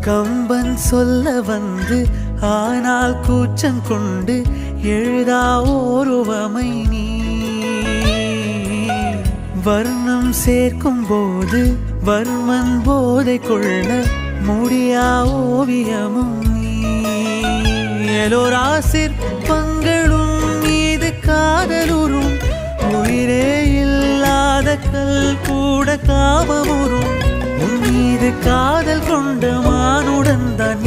கம்பன் சொல்ல வந்து ஆனால் கூச்சம் கொண்டு எழுதா ஓருவமை நீ வர்ணம் சேர்க்கும் போது வர்மன் போதை கொள்ள முடியா ஓவியமும் நீ எலோரா சிற்பங்களும் மீது காதலுறும் உயிரே இல்லாத கல் கூட காமமுறும் உன் மீது காதல் கொண்ட மானுடன் தான்